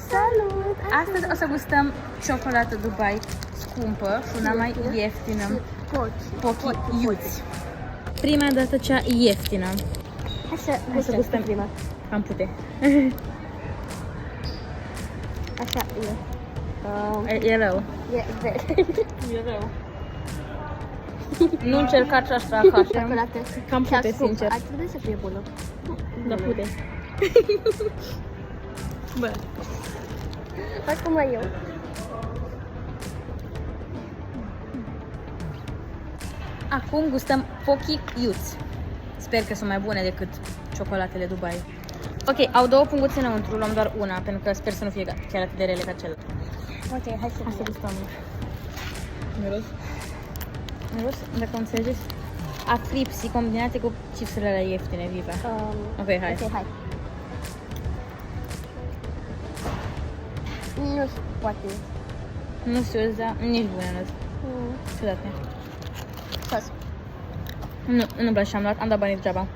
Salut! Astăzi o să gustăm ciocolată Dubai scumpă și una mai ieftină. Pochi iuți. Prima dată cea ieftină. Hai să gustăm prima. Am pute. Așa e. E rău. E verde. E rău. Nu încercați asta acasă. Ciocolată. Cam pute, sincer. Ar trebui să fie bună. Da, pute. Bă. Acum eu. Acum gustăm Pochi iuți. Sper că sunt mai bune decât ciocolatele Dubai. Ok, au două punguțe înăuntru, luăm doar una, pentru că sper să nu fie chiar atât de rele ca celălalt. Ok, hai să gustăm. Miros? Miros, dacă înțelegeți? A fripsi combinate cu chipsurile alea ieftine, Viva. Ok, hai. Ok, hai. Nu știu, poate. Nu știu, dar nici bune nu sunt. Ciudate. Sos. Nu-mi place ce am luat, am dat banii degeaba.